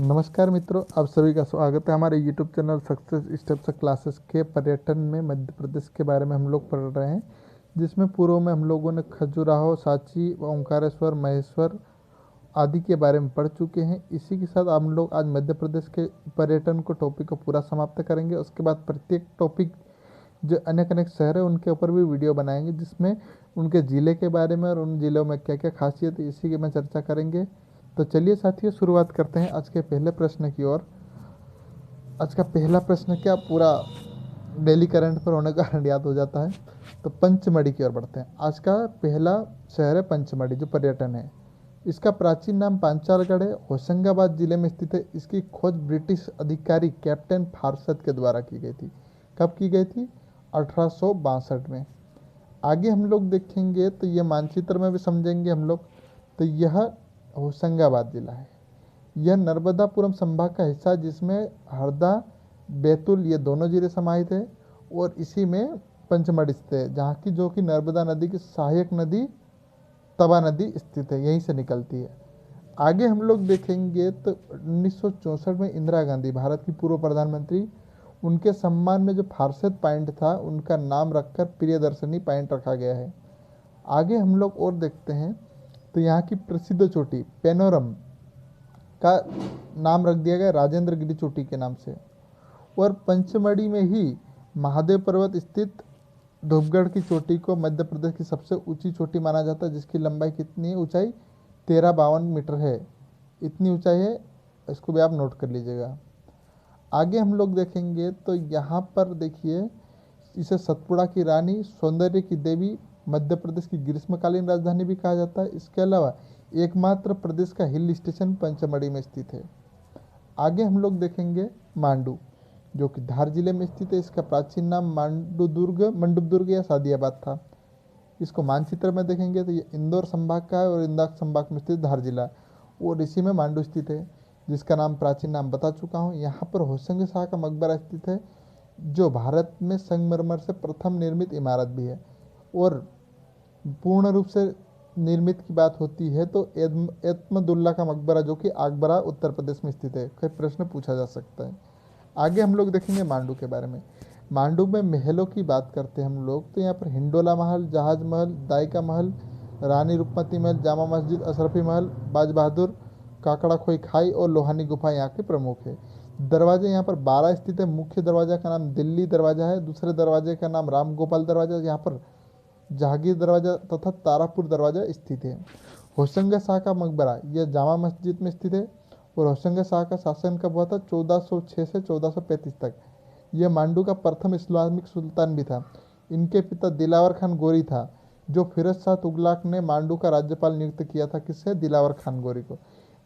नमस्कार मित्रों, आप सभी का स्वागत है हमारे YouTube channel success steps classes के पर्यटन में मध्य प्रदेश के बारे में हम लोग पढ़ रहे हैं, जिसमें पूर्व में हम लोगों ने खजुराहो, सांची, ओंकारेश्वर, महेश्वर आदि के बारे में पढ़ चुके हैं। इसी के साथ हम लोग आज मध्य प्रदेश के पर्यटन को टॉपिक को पूरा समाप्त करेंगे। उसके बाद प्रत्येक टॉपिक जो अनेक अनेक शहर है उनके ऊपर भी वीडियो बनाएंगे, जिसमें उनके ज़िले के बारे में और उन ज़िलों में क्या क्या खासियत है इसी की में चर्चा करेंगे। तो चलिए साथियों, शुरुआत करते हैं आज के पहले प्रश्न की ओर। आज का पहला प्रश्न क्या पूरा डेली करंट पर होने का कारण याद हो जाता है। तो पंचमढ़ी की ओर बढ़ते हैं। आज का पहला शहर है पंचमढ़ी, जो पर्यटन है। इसका प्राचीन नाम पांचालगढ़ है, होशंगाबाद जिले में स्थित है। इसकी खोज ब्रिटिश अधिकारी कैप्टन फारसत के द्वारा की गई थी। कब की गई थी? 1862 में। आगे हम लोग देखेंगे तो ये मानचित्र में भी समझेंगे हम लोग। तो यह होशंगाबाद जिला है। यह नर्मदापुरम संभाग का हिस्सा है, जिसमें हरदा, बैतूल ये दोनों जिले समाहित है। और इसी में पंचमढ़ी स्थित है, जहाँ की जो कि नर्मदा नदी की सहायक नदी तवा नदी स्थित है, यहीं से निकलती है। आगे हम लोग देखेंगे तो 1964 में इंदिरा गांधी, भारत की पूर्व प्रधानमंत्री, उनके सम्मान में जो फारसेत पॉइंट था उनका नाम रखकर प्रियदर्शनी पॉइंट रखा गया है। आगे हम लोग और देखते हैं तो यहाँ की प्रसिद्ध चोटी पेनोरम का नाम रख दिया गया राजेंद्र गिरी चोटी के नाम से। और पंचमढ़ी में ही महादेव पर्वत स्थित धूपगढ़ की चोटी को मध्य प्रदेश की सबसे ऊंची चोटी माना जाता है, जिसकी लंबाई कितनी है? ऊंचाई 1352 मीटर है। इतनी ऊंचाई है, इसको भी आप नोट कर लीजिएगा। आगे हम लोग देखेंगे तो यहाँ पर देखिए, इसे सतपुड़ा की रानी, सौंदर्य की देवी, मध्य प्रदेश की ग्रीष्मकालीन राजधानी भी कहा जाता है। इसके अलावा एकमात्र प्रदेश का हिल स्टेशन पंचमढ़ी में स्थित है। आगे हम लोग देखेंगे मांडू, जो कि धार जिले में स्थित है। इसका प्राचीन नाम मंडुप दुर्ग या सादियाबाद था। इसको मानचित्र में देखेंगे तो ये इंदौर संभाग का है और इंदौर संभाग में स्थित धार जिला, और इसी में मांडू स्थित है, जिसका नाम प्राचीन नाम बता चुका हूँ। यहाँ पर होशंग शाह का मकबरा स्थित है, जो भारत में संगमरमर से प्रथम निर्मित इमारत भी है। और पूर्ण रूप से निर्मित की बात होती है तो एतमदुल्ला का मकबरा, जो कि आगबरा उत्तर प्रदेश में स्थित है। कई प्रश्न पूछा जा सकता है। आगे हम लोग देखेंगे मांडू के बारे में। मांडू में महलों की बात करते हैं हम लोग तो यहाँ पर हिंडोला महल, जहाज महल, दायका महल, रानी रूपमती महल, जामा मस्जिद, अशरफी महल, बाज बहादुर, काकड़ा खोई खाई और लोहानी गुफा यहाँ के प्रमुख है। दरवाजे यहाँ पर 12 स्थित है। मुख्य दरवाजा का नाम दिल्ली दरवाजा है। दूसरे दरवाजे का नाम राम गोपाल दरवाजा, यहाँ पर जहांगीर दरवाजा तथा तारापुर दरवाजा स्थित है। होशंगा शाह का मकबरा यह जामा मस्जिद में स्थित है। और होशंगा शाह का शासन कब हुआ था? 1406 से 1435 तक। यह मांडू का प्रथम इस्लामिक सुल्तान भी था। इनके पिता दिलावर खान गोरी था, जो फिरोज शाह तुगलक ने मांडू का राज्यपाल नियुक्त किया था। किससे? दिलावर खान गोरी को।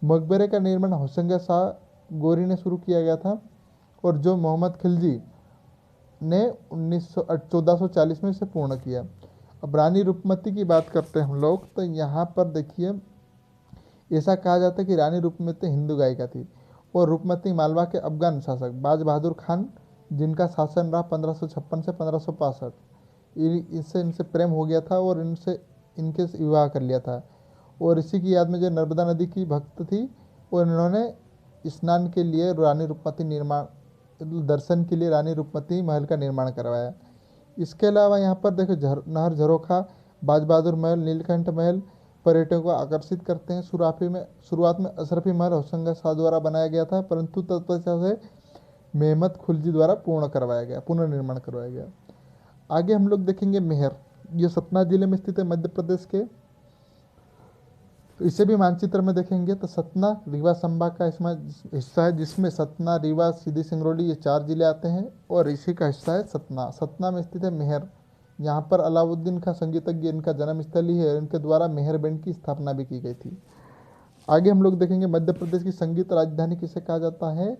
मकबरे का निर्माण होशंगा शाह गोरी ने शुरू किया गया था, और जो मोहम्मद खिलजी ने 1440 में इसे पूर्ण किया। अब रानी रूपमती की बात करते हैं हम लोग तो यहाँ पर देखिए, ऐसा कहा जाता है कि रानी रूपमती हिंदू गायिका थी। और रूपमती मालवा के अफगान शासक बाज बहादुर खान, जिनका शासन रहा 1556 से 1565, इससे इनसे प्रेम हो गया था और इनसे इनके विवाह कर लिया था। और इसी की याद में जो नर्मदा नदी की भक्त थी, और इन्होंने स्नान के लिए रानी रूपमती निर्माण दर्शन के लिए रानी रूपमती महल का निर्माण करवाया। इसके अलावा यहाँ पर देखो नहर झरोखा, बाज बहादुर महल, नीलकंठ महल पर्यटकों को आकर्षित करते हैं। शुरुआत में अशरफी महल होशंगा शाह द्वारा बनाया गया था, परंतु तत्पश्चात से मेहमद खुलजी द्वारा पुनर्निर्माण करवाया गया। आगे हम लोग देखेंगे मेहर, ये सतना जिले में स्थित है मध्य प्रदेश के। तो इसे भी मानचित्र में देखेंगे तो सतना रीवा संभाग का इसमें हिस्सा है, जिसमें सतना, रीवा, सीधी, सिंगरौली ये 4 जिले आते हैं। और इसी का हिस्सा है सतना। सतना में स्थित है मेहर। यहाँ पर अलाउद्दीन खां संगीतज्ञ इनका जन्म स्थल ही है। इनके द्वारा मेहर बैंड की स्थापना भी की गई थी। आगे हम लोग देखेंगे मध्य प्रदेश की संगीत राजधानी किसे कहा जाता है?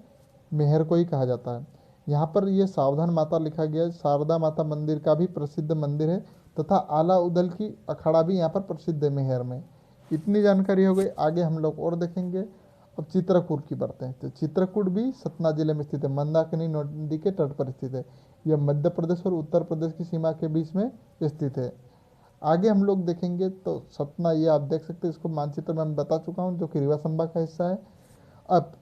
मेहर को ही कहा जाता है। यहाँ पर ये सावधान माता लिखा गया है। शारदा माता मंदिर का भी प्रसिद्ध मंदिर है, तथा आला उदल की अखाड़ा भी यहाँ पर प्रसिद्ध है मेहर में। इतनी जानकारी हो गई। आगे हम लोग और देखेंगे। अब चित्रकूट की बढ़ते हैं। तो चित्रकूट भी सतना जिले में स्थित है, मंदाकिनी नदी के तट पर स्थित है। यह मध्य प्रदेश और उत्तर प्रदेश की सीमा के बीच में स्थित है। आगे हम लोग देखेंगे तो सतना, ये आप देख सकते हैं, इसको मानचित्र में मैं बता चुका हूँ, जो कि रीवा संभाग का हिस्सा है। अब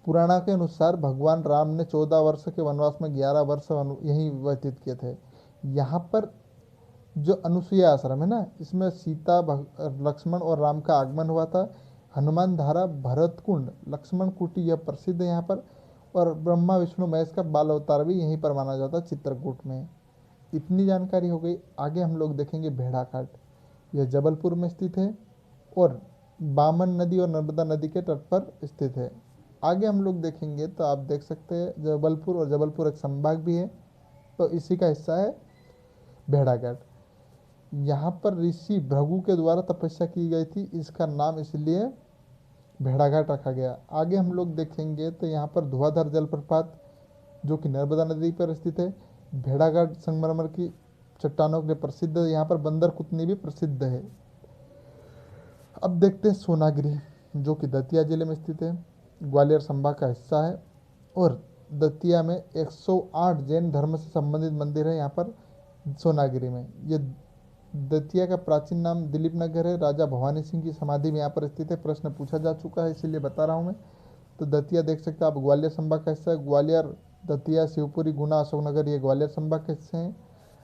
पुराणा के अनुसार भगवान राम ने 14 वर्ष के वनवास में 11 वर्ष यहीं व्यतीत किए थे। यहाँ पर जो अनुसुईया आश्रम है ना, इसमें सीता लक्ष्मण और राम का आगमन हुआ था। हनुमान धारा, भरत कुंड, लक्ष्मण कुटी यह प्रसिद्ध है यहाँ पर। और ब्रह्मा विष्णु महेश का बाल अवतार भी यहीं पर माना जाता है, चित्रकूट में। इतनी जानकारी हो गई। आगे हम लोग देखेंगे भेड़ाघाट। यह जबलपुर में स्थित है और बामन नदी और नर्मदा नदी के तट पर स्थित है। आगे हम लोग देखेंगे तो आप देख सकते हैं जबलपुर, और जबलपुर एक संभाग भी है, तो इसी का हिस्सा है भेड़ाघाट। यहाँ पर ऋषि भृगु के द्वारा तपस्या की गई थी, इसका नाम इसलिए भेड़ाघाट रखा गया। आगे हम लोग देखेंगे तो यहाँ पर धुआंधार जलप्रपात जो कि नर्मदा नदी पर स्थित है। भेड़ाघाट संगमरमर की चट्टानों के लिए प्रसिद्ध है। यहाँ पर बंदर कुतनी भी प्रसिद्ध है। अब देखते हैं सोनागिरी, जो कि दतिया जिले में स्थित है, ग्वालियर संभाग का हिस्सा है। और दतिया में 108 जैन धर्म से संबंधित मंदिर है यहाँ पर सोनागिरी में। ये दतिया का प्राचीन नाम दिलीप नगर है। राजा भवानी सिंह की समाधि में यहाँ पर स्थित है। प्रश्न पूछा जा चुका है, इसीलिए बता रहा हूँ मैं। तो दतिया देख सकते हैं आप, ग्वालियर संभाग का हिस्सा है। ग्वालियर, दतिया, शिवपुरी, गुना, अशोकनगर ये ग्वालियर संभाग के हिस्से हैं।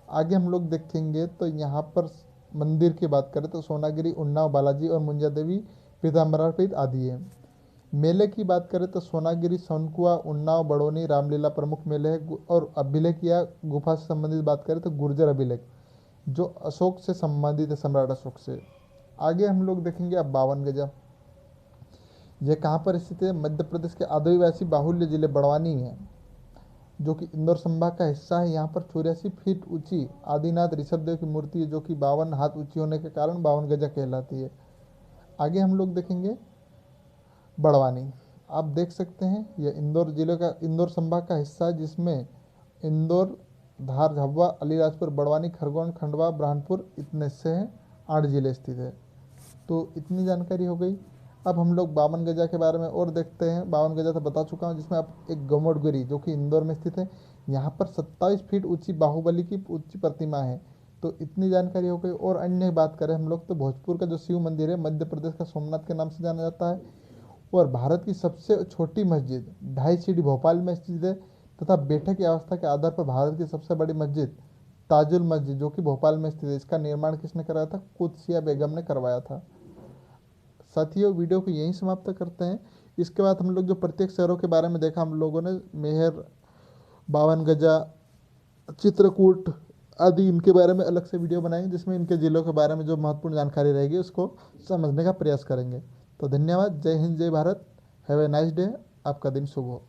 आगे हम लोग देखेंगे तो यहाँ पर मंदिर की बात करें तो सोनागिरी, उन्नाव बालाजी और मुंजा देवी पीताम्बरा पीठ आदि है। मेले की बात करें तो सोनागिरी, सोनकुआ, उन्नाव, बड़ौनी, रामलीला प्रमुख मेले हैं। और अभिलेख या गुफा से संबंधित बात करें तो गुर्जर अभिलेख, जो अशोक से संबंधित है, सम्राट अशोक से। आगे हम लोग देखेंगे अब 52 गजा। यह कहाँ पर स्थित है? मध्य प्रदेश के आदिवासी बाहुल्य जिले बड़वानी है, जो कि इंदौर संभाग का हिस्सा है। यहाँ पर 84 फीट ऊंची आदिनाथ ऋषभदेव की मूर्ति है, जो कि 52 हाथ ऊंची होने के कारण 52 गजा कहलाती है। आगे हम लोग देखेंगे बड़वानी। आप देख सकते हैं यह इंदौर जिले का, इंदौर संभाग का हिस्सा है, जिसमें इंदौर, धार, झाबुआ, अलीराजपुर, बड़वानी, खरगोन, खंडवा, ब्रह्मपुर इतने से हैं, 8 जिले स्थित है। तो इतनी जानकारी हो गई। अब हम लोग 52 गजा के बारे में और देखते हैं। 52 गजा तो बता चुका हूँ, जिसमें आप एक गमोटगिरी जो कि इंदौर में स्थित है, यहाँ पर 27 फीट ऊंची बाहुबली की ऊंची प्रतिमा है। तो इतनी जानकारी हो गई। और अन्य बात करें हम लोग तो भोजपुर का जो शिव मंदिर है, मध्य प्रदेश का सोमनाथ के नाम से जाना जाता है। और भारत की सबसे छोटी मस्जिद 2.5 सीढ़ी भोपाल में स्थित है, तथा बैठक की अवस्था के आधार पर भारत की सबसे बड़ी मस्जिद ताजुल मस्जिद, जो कि भोपाल में स्थित है, इसका निर्माण किसने कराया था? कुदसिया बेगम ने करवाया था। साथियों, वीडियो को यहीं समाप्त करते हैं। इसके बाद हम लोग जो प्रत्येक शहरों के बारे में देखा हम लोगों ने, मेहर, 52 गजा, चित्रकूट आदि, इनके बारे में अलग से वीडियो बनाएंगे, जिसमें इनके जिलों के बारे में जो महत्वपूर्ण जानकारी रहेगी उसको समझने का प्रयास करेंगे। तो धन्यवाद। जय हिंद, जय Bharat. Have a nice day. आपका दिन शुभ हो।